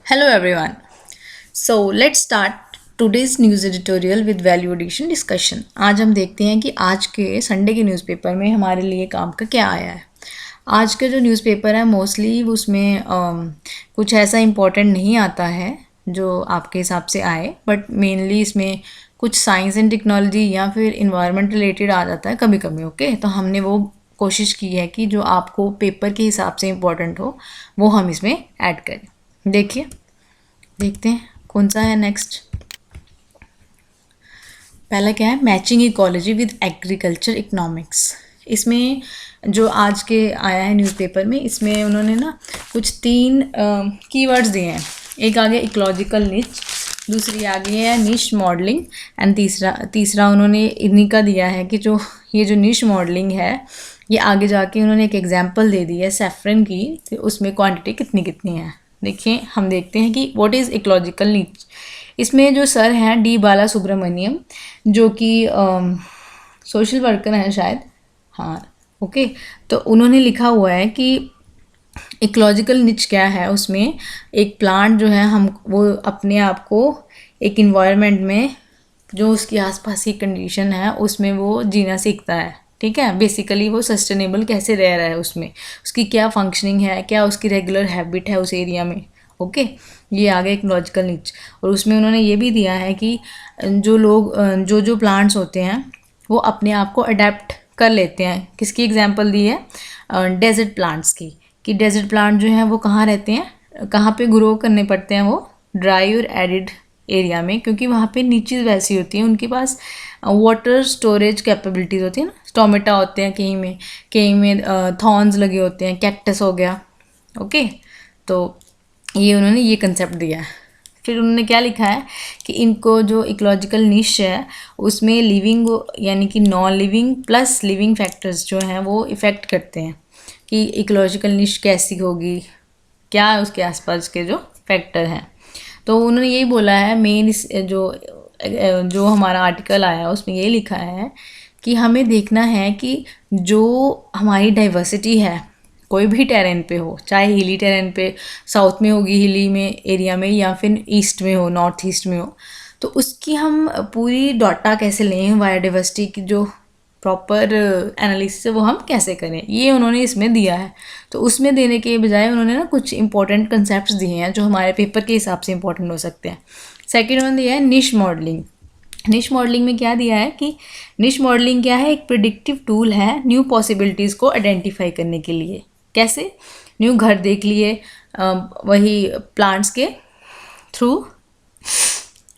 Hello everyone. So let's start today's news editorial with value addition discussion. आज हम देखते हैं कि आज के संडे के न्यूज़पेपर में हमारे लिए काम का क्या आया है। आज का जो न्यूज़पेपर है मोस्टली उसमें कुछ ऐसा इम्पोर्टेंट नहीं आता है जो आपके हिसाब से आए, बट मेनली इसमें कुछ साइंस एंड टेक्नोलॉजी या फिर इन्वायरमेंट रिलेटेड आ जाता है कभी कभी। ओके, तो हमने वो कोशिश की है कि जो आपको पेपर के हिसाब से इम्पोर्टेंट हो वो हम इसमें ऐड करें। देखिए, देखते हैं कौन सा है नेक्स्ट। पहला क्या है, matching ecology with agriculture economics. इसमें जो आज के आया है न्यूज़पेपर में, इसमें उन्होंने ना कुछ तीन कीवर्ड्स दिए हैं। एक आगे इकोलॉजिकल निच, दूसरी आगे है निश मॉडलिंग, एंड तीसरा उन्होंने इन्हीं का दिया है कि जो ये जो निश मॉडलिंग है ये आगे जाके उन्होंने एक एग्जांपल दे दी है सैफरन की, तो उसमें क्वांटिटी कितनी कितनी है। देखिए, हम देखते हैं कि व्हाट इज़ इकोलॉजिकल नीच। इसमें जो सर हैं डी बाला सुब्रमण्यम, जो कि सोशल वर्कर हैं शायद, हाँ ओके, तो उन्होंने लिखा हुआ है कि इकोलॉजिकल निच क्या है। उसमें एक प्लांट जो है हम वो अपने आप को एक इन्वायरमेंट में जो उसकी आसपास की कंडीशन है उसमें वो जीना सीखता है। ठीक है, बेसिकली वो सस्टेनेबल कैसे रह रहा है, उसमें उसकी क्या फंक्शनिंग है, क्या उसकी रेगुलर हैबिट है उस एरिया में। ओके, ये आ गया इकोलॉजिकल निच। और उसमें उन्होंने ये भी दिया है कि जो लोग जो प्लांट्स होते हैं वो अपने आप को अडेप्ट कर लेते हैं। किसकी एग्जांपल दी है, डेजर्ट प्लांट्स की, कि डेजर्ट प्लांट जो हैं वो कहाँ रहते हैं, कहाँ पे ग्रो करने पड़ते हैं, वो ड्राई और एरिड एरिया में, क्योंकि वहाँ पे नीचेज वैसी होती हैं, उनके पास वाटर स्टोरेज कैपेबिलिटीज़ होती है ना। टोमेटा होते हैं कहीं में थॉर्न्स लगे होते हैं, कैक्टस हो गया। ओके, तो ये उन्होंने ये कंसेप्ट दिया है। फिर उन्होंने क्या लिखा है कि इनको जो इकोलॉजिकल निश है उसमें लिविंग यानी कि non living plus living factors जो हैं वो इफ़ेक्ट करते हैं कि इकोलॉजिकल निश कैसी होगी, क्या है उसके आसपास के जो फैक्टर हैं। तो उन्होंने यही बोला है, मेन जो हमारा आर्टिकल आया उसमें ये लिखा है कि हमें देखना है कि जो हमारी डाइवर्सिटी है कोई भी टेरेन पे हो, चाहे हिली टेरेन पे साउथ में होगी, हिली में एरिया में, या फिर ईस्ट में हो, नॉर्थ ईस्ट में हो, तो उसकी हम पूरी डाटा कैसे लें, बायोडाइवर्सिटी की जो प्रॉपर एनालिसिस है वो हम कैसे करें, ये उन्होंने इसमें दिया है। तो उसमें देने के बजाय उन्होंने ना कुछ इंपॉर्टेंट कंसेप्ट्स दिए हैं जो हमारे पेपर के हिसाब से इंपॉर्टेंट हो सकते हैं। सेकेंड उन्होंने दिया है निश मॉडलिंग। निश मॉडलिंग में क्या दिया है कि निश मॉडलिंग क्या है, एक प्रिडिक्टिव टूल है न्यू पॉसिबिलिटीज़ को आइडेंटिफाई करने के लिए। कैसे, न्यू घर देख लिए, वही प्लांट्स के थ्रू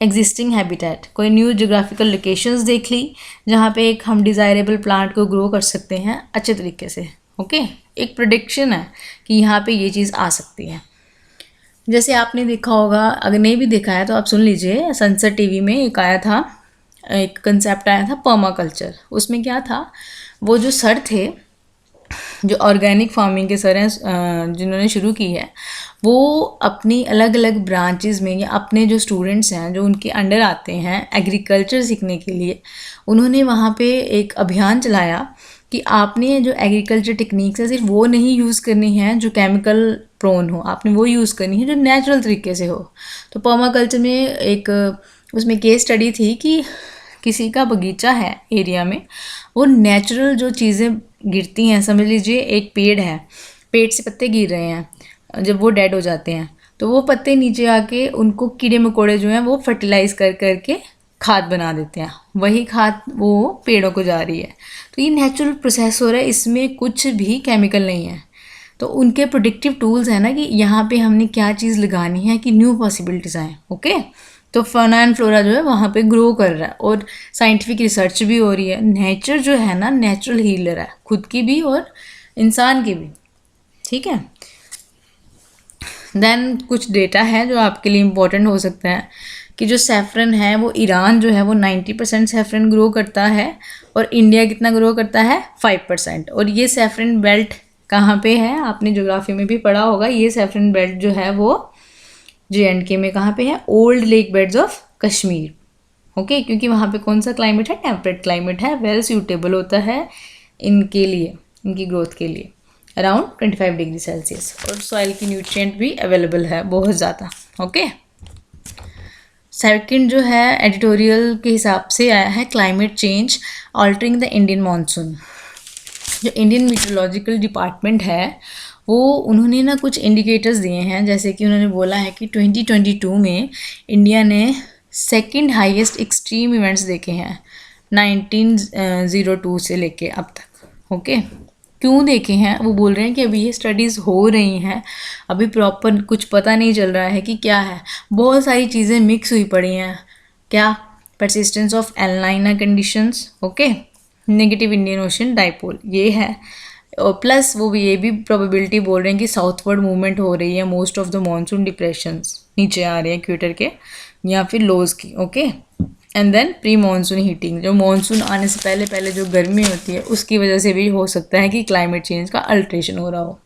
एग्जिस्टिंग हैबिटेट, कोई न्यू जोग्राफिकल लोकेशंस देख ली जहाँ पे एक हम डिज़ायरेबल प्लांट को ग्रो कर सकते हैं अच्छे तरीके से। ओके, एक प्रेडिक्शन है कि यहाँ पे ये चीज़ आ सकती है। जैसे आपने देखा होगा, अगर नहीं भी देखा है तो आप सुन लीजिए, सनसेट टीवी में एक आया था, एक कंसेप्ट आया था पर्माकल्चर। उसमें क्या था, वो जो सर थे, जो ऑर्गेनिक फार्मिंग के सर हैं जिन्होंने शुरू की है, वो अपनी अलग अलग ब्रांचेस में या अपने जो स्टूडेंट्स हैं जो उनके अंडर आते हैं एग्रीकल्चर सीखने के लिए, उन्होंने वहाँ पे एक अभियान चलाया कि आपने जो एग्रीकल्चर टेक्निक्स है सिर्फ वो नहीं यूज़ करनी है जो केमिकल प्रोन हो, आपने वो यूज़ करनी है जो नेचुरल तरीके से हो। तो पर्माकल्चर में एक उसमें केस स्टडी थी कि किसी का बगीचा है एरिया में, वो नेचुरल जो चीज़ें गिरती हैं, समझ लीजिए एक पेड़ है, पेड़ से पत्ते गिर रहे हैं, जब वो डेड हो जाते हैं तो वो पत्ते नीचे आके उनको कीड़े मकोड़े जो हैं वो फर्टिलाइज कर करके खाद बना देते हैं, वही खाद वो पेड़ों को जा रही है। तो ये नेचुरल प्रोसेस हो रहा है, इसमें कुछ भी केमिकल नहीं है। तो उनके प्रोडिक्टिव टूल्स हैं ना कि यहाँ पे हमने क्या चीज़ लगानी है कि न्यू पॉसिबिलिटीज़ आएँ। ओके, तो फौना एंड फ्लोरा जो है वहाँ पे ग्रो कर रहा है और साइंटिफिक रिसर्च भी हो रही है। नेचर जो है ना नेचुरल हीलर है, खुद की भी और इंसान की भी। ठीक है, देन कुछ डेटा है जो आपके लिए इम्पोर्टेंट हो सकता है कि जो सैफरन है वो ईरान जो है वो 90% सैफरन ग्रो करता है और इंडिया कितना ग्रो करता है 5%। और ये सैफरन बेल्ट कहाँ पे है, आपने ज्योग्राफी में भी पढ़ा होगा, ये सैफरन बेल्ट जो है वो JNK में कहाँ पे है, old lake beds of Kashmir. Okay, क्योंकि वहाँ पे कौन सा क्लाइमेट है, टेम्परेट क्लाइमेट है, वेल सूटेबल होता है इनके लिए, इनकी ग्रोथ के लिए। Around 25 degree Celsius. और सॉइल की न्यूट्रिएंट भी अवेलेबल है बहुत ज़्यादा। ओके, सेकंड जो है एडिटोरियल के हिसाब से आया है climate change altering the Indian monsoon. जो इंडियन मीटरोलॉजिकल डिपार्टमेंट है वो उन्होंने ना कुछ इंडिकेटर्स दिए हैं, जैसे कि उन्होंने बोला है कि 2022 में इंडिया ने सेकंड हाईएस्ट एक्सट्रीम इवेंट्स देखे हैं 1902 से लेके अब तक। ओके, क्यों देखे हैं वो बोल रहे हैं कि अभी ये स्टडीज़ हो रही हैं, अभी प्रॉपर कुछ पता नहीं चल रहा है कि क्या है, बहुत सारी चीज़ें मिक्स हुई पड़ी हैं। क्या? परसिस्टेंस ऑफ एल लाइना conditions, okay, negative Indian Ocean dipole ये है, और प्लस वो भी ये भी प्रोबेबिलिटी बोल रहे हैं कि साउथवर्ड मूवमेंट हो रही है, most of the monsoon depressions नीचे आ रहे हैं इक्वेटर के या फिर लोज की। Okay, and then pre monsoon heating, जो मानसून आने से पहले पहले जो गर्मी होती है उसकी वजह से भी हो सकता है कि क्लाइमेट चेंज का अल्ट्रेशन हो रहा हो।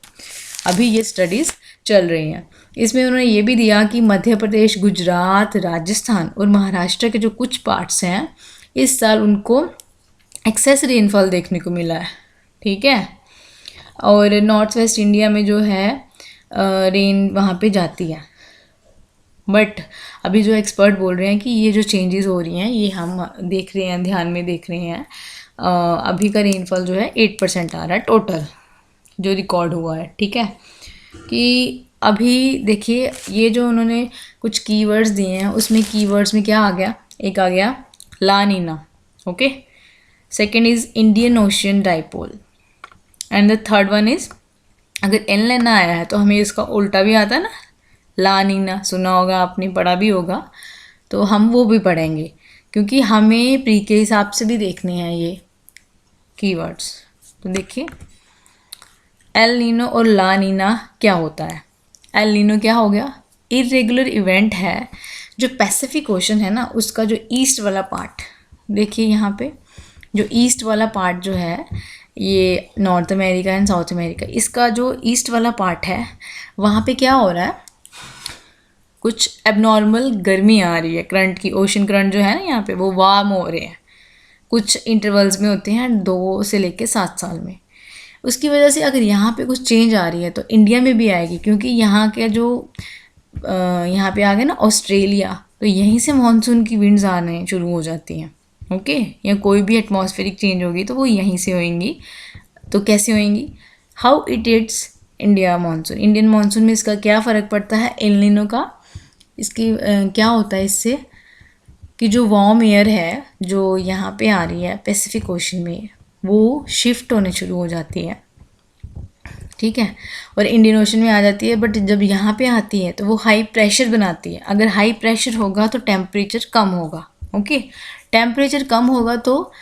अभी ये स्टडीज़ चल रही हैं। इसमें उन्होंने ये भी दिया कि मध्य प्रदेश, गुजरात, राजस्थान और महाराष्ट्र के जो कुछ पार्ट्स हैं इस साल उनको एक्सेस रेनफॉल देखने को मिला है। ठीक है, और नॉर्थ वेस्ट इंडिया में जो है रेन वहाँ पे जाती है, बट अभी जो एक्सपर्ट बोल रहे हैं कि ये जो चेंजेस हो रही हैं ये हम देख रहे हैं, ध्यान में देख रहे हैं। अभी का रेनफॉल जो है 8% आ रहा है टोटल जो रिकॉर्ड हुआ है। ठीक है, कि अभी देखिए ये जो उन्होंने कुछ कीवर्ड्स दिए हैं उसमें कीवर्ड्स में क्या आ गया, एक आ गया La Nina, okay, second is Indian Ocean dipole, and the third one is, अगर एल लाइना आया है तो हमें इसका उल्टा भी आता है ना, ला नीना, सुना होगा आपने, पढ़ा भी होगा, तो हम वो भी पढ़ेंगे क्योंकि हमें प्री के हिसाब से भी देखने हैं ये कीवर्ड्स। तो देखिए एल नीनो और ला नीना क्या होता है। एल नीनो क्या हो गया, इरेगुलर इवेंट है जो पैसिफिक ओशन है ना उसका जो ईस्ट वाला पार्ट, देखिए यहाँ पे जो ईस्ट वाला पार्ट जो है ये north America and south America, इसका जो ईस्ट वाला पार्ट है वहाँ पे क्या हो रहा है, कुछ एबनॉर्मल गर्मी आ रही है, करंट की, ओशन करंट जो है ना यहाँ पे वो वार्म हो रहे हैं, कुछ इंटरवल्स में होते हैं 2 से लेके 7 साल में। उसकी वजह से अगर यहाँ पे कुछ चेंज आ रही है तो इंडिया में भी आएगी, क्योंकि यहाँ के जो यहाँ पे आ गए ना ऑस्ट्रेलिया, तो यहीं से मानसून की विंड्स आने शुरू हो जाती हैं। ओके, या कोई भी एटमॉस्फेरिक चेंज होगी तो वो यहीं से होएंगी। तो कैसे होएंगी, how it it's India monsoon, Indian monsoon में इसका क्या फ़र्क पड़ता है एल नीनो का। इसकी क्या होता है इससे कि जो वार्म एयर है जो यहाँ पे आ रही है पैसिफिक ओशन में वो शिफ्ट होने शुरू हो जाती है। ठीक है, और इंडियन ओशन में आ जाती है, बट जब यहाँ पे आती है तो वो हाई प्रेशर बनाती है। अगर हाई प्रेशर होगा तो टेम्परेचर कम होगा। ओके, टेम्परेचर कम होगा तो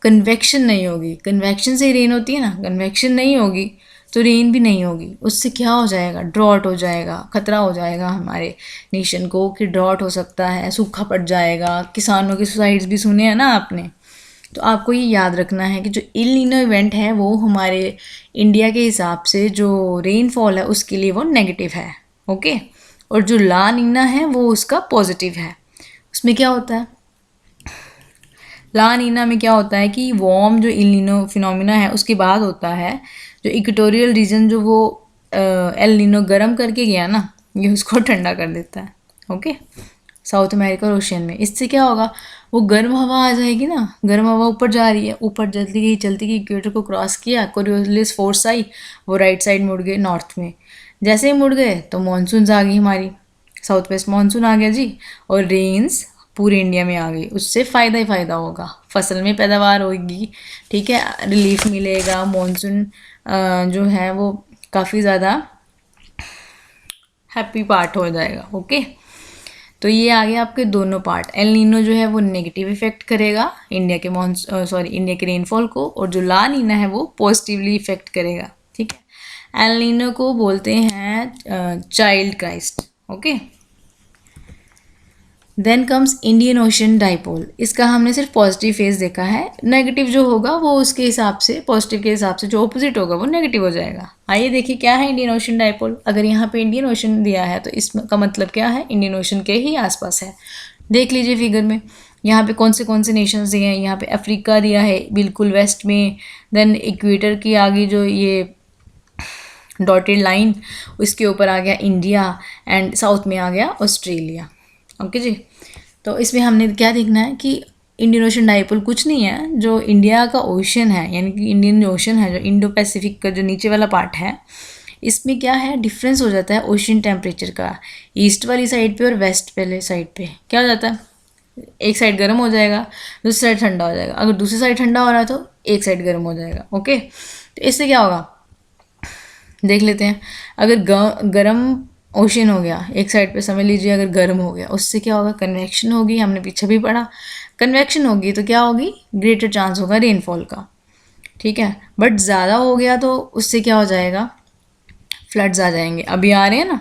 कन्वेक्शन नहीं होगी, कन्वेक्शन से ही रेन होती है ना, कन्वेक्शन नहीं होगी तो रेन भी नहीं होगी। उससे क्या हो जाएगा, ड्रॉट हो जाएगा, खतरा हो जाएगा हमारे नेशन को कि ड्रॉट हो सकता है, सूखा पड़ जाएगा। किसानों के सुसाइड्स भी सुने हैं ना आपने। तो आपको ये याद रखना है कि जो इल नीनो इवेंट है वो हमारे इंडिया के हिसाब से जो रेनफॉल है उसके लिए वो नेगेटिव है। ओके, और जो ला नीना है वो उसका पॉजिटिव है। उसमें क्या होता है, ला नीना में क्या होता है कि वार्म जो इल नीनो फिनोमिना है उसके बाद होता है जो इक्वेटोरियल रीजन जो वो एल नीनो गर्म करके गया ना, ये उसको ठंडा कर देता है। ओके, साउथ अमेरिका और ओशियन में। इससे क्या होगा, वो गर्म हवा आ जाएगी ना, गर्म हवा ऊपर जा रही है, ऊपर चलती गई इक्वेटर को क्रॉस किया, कोरियोलिस फोर्स आई, वो राइट साइड मुड़ गए नॉर्थ में। जैसे ही मुड़ गए तो मानसून आ गई हमारी, साउथ वेस्ट मानसून आ गया जी, और रेन्स पूरे इंडिया में आ गई। उससे फ़ायदा ही फ़ायदा होगा, फसल में पैदावार होगी, ठीक है, रिलीफ मिलेगा, मानसून जो है वो काफ़ी ज़्यादा हैप्पी पार्ट हो जाएगा। ओके, तो ये आ गया आपके दोनों पार्ट। एल नीनो जो है वो नेगेटिव इफेक्ट करेगा इंडिया के इंडिया के रेनफॉल को, और जो ला नीना है वो पॉजिटिवली इफेक्ट करेगा। ठीक है, एल नीनो को बोलते हैं child Christ. Okay, then comes Indian Ocean dipole. इसका हमने सिर्फ पॉजिटिव फेज देखा है, नेगेटिव जो होगा वो उसके हिसाब से, पॉजिटिव के हिसाब से जो ऑपोजिट होगा वो नेगेटिव हो जाएगा। आइए देखिए क्या है इंडियन ओशन डाइपोल। अगर यहाँ पे इंडियन ओशन दिया है तो इसका मतलब क्या है, इंडियन ओशन के ही आसपास है। देख लीजिए फिगर में, यहाँ पे कौन से नेशंस दिए हैं। यहाँ पे अफ्रीका दिया है बिल्कुल वेस्ट में, देन इक्वेटर की आगे जो ये डॉटेड लाइन, उसके ऊपर आ गया इंडिया एंड साउथ में आ गया ऑस्ट्रेलिया। ओके जी, तो इसमें हमने क्या देखना है कि इंडियन ओशन डाइपोल कुछ नहीं है, जो इंडिया का ओशन है यानी कि इंडियन ओशन है, जो इंडो पैसिफिक का जो नीचे वाला पार्ट है, इसमें क्या है डिफरेंस हो जाता है ओशन टेम्परेचर का। ईस्ट वाली साइड पे और वेस्ट वाले साइड पे क्या हो जाता है, एक साइड गर्म हो जाएगा, दूसरी साइड ठंडा हो जाएगा। अगर दूसरी साइड ठंडा हो रहा है तो एक साइड गर्म हो जाएगा। ओके, तो इससे क्या होगा देख लेते हैं। अगर गर्म ओशन हो गया एक साइड पे, समझ लीजिए अगर गर्म हो गया, उससे क्या होगा कन्वेक्शन होगी, हमने पीछे भी पढ़ा। कन्वेक्शन होगी तो क्या होगी, ग्रेटर चांस होगा रेनफॉल का, ठीक है। बट ज़्यादा हो गया तो उससे क्या हो जाएगा, फ्लड्स आ जाएंगे। अभी आ रहे हैं ना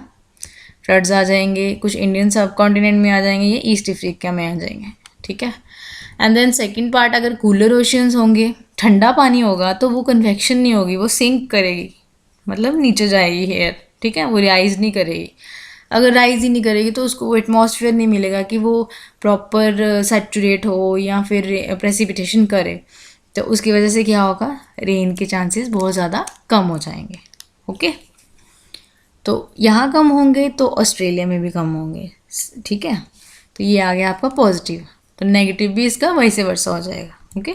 फ्लड्स आ जाएंगे, कुछ इंडियन सब कॉन्टिनेंट में आ जाएंगे, ये ईस्ट अफ्रीका में आ जाएंगे, ठीक है। एंड देन सेकंड पार्ट, अगर कूलर ओशियंस होंगे, ठंडा पानी होगा तो वो कन्वेक्शन नहीं होगी, वो सिंक करेगी, मतलब नीचे जाएगी एयर, ठीक है, वो राइज नहीं करेगी। अगर राइज ही नहीं करेगी तो उसको वो एटमॉस्फेयर नहीं मिलेगा कि वो प्रॉपर सैचुरेट हो या फिर प्रेसिपिटेशन करे, तो उसकी वजह से क्या होगा, रेन के चांसेस बहुत ज़्यादा कम हो जाएंगे। ओके, तो यहाँ कम होंगे तो ऑस्ट्रेलिया में भी कम होंगे, ठीक है। तो ये आ गया आपका पॉजिटिव, तो नेगेटिव भी इसका वैसे वर्सा हो जाएगा। Okay,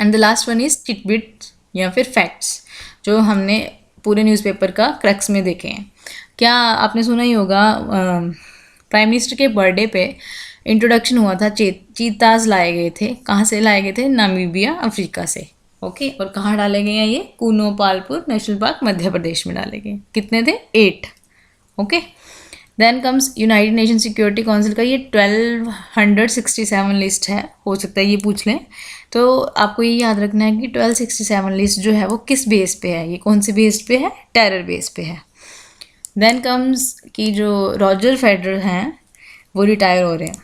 and the last one is titbit या फिर फैक्ट्स, जो हमने पूरे न्यूज़पेपर का क्रक्स में देखे हैं। क्या आपने सुना ही होगा, प्राइम मिनिस्टर के बर्थडे पे इंट्रोडक्शन हुआ था, चीताज लाए गए थे। कहाँ से लाए गए थे, नामीबिया अफ्रीका से। ओके, और कहाँ डाले गए हैं, ये कूनो पालपुर नेशनल पार्क मध्य प्रदेश में डाले गए। कितने थे, 8। Okay, then comes United Nation Security Council का ये 1267 लिस्ट है, हो सकता है ये पूछ लें। तो आपको ये याद रखना है कि 1267 लिस्ट जो है वो किस बेस पे है, ये कौन से बेस पे है, टेरर बेस पे है। देन कम्स कि जो रॉजर फेडरर हैं वो रिटायर हो रहे हैं।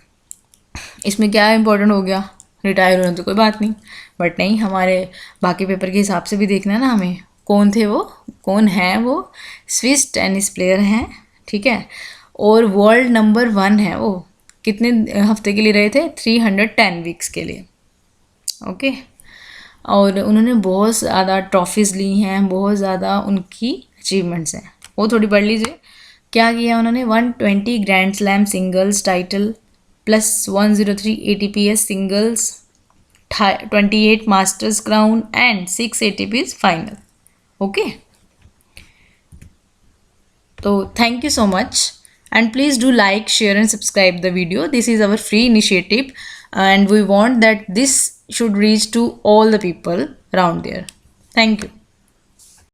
इसमें क्या इंपॉर्टेंट हो गया, रिटायर हो रहे हैं तो कोई बात नहीं, बट नहीं, हमारे बाकी पेपर के हिसाब से भी देखना है ना हमें, कौन थे वो, कौन है वो, स्विस टेनिस प्लेयर हैं, ठीक है, और वर्ल्ड नंबर 1 है वो। कितने हफ्ते के लिए रहे थे, 310 वीक्स के लिए। ओके, और उन्होंने बहुत ज़्यादा ट्रॉफीज़ ली हैं, बहुत ज़्यादा उनकी अचीवमेंट्स हैं, वो थोड़ी पढ़ लीजिए। क्या किया उन्होंने, 120 grand slam singles title plus 103 ATPS singles, 28 masters crown and 6 ATPs final. Okay, तो thank you so much, and please do like, share and subscribe the video. This is our free initiative and we want that this should reach to all the people around there. Thank you.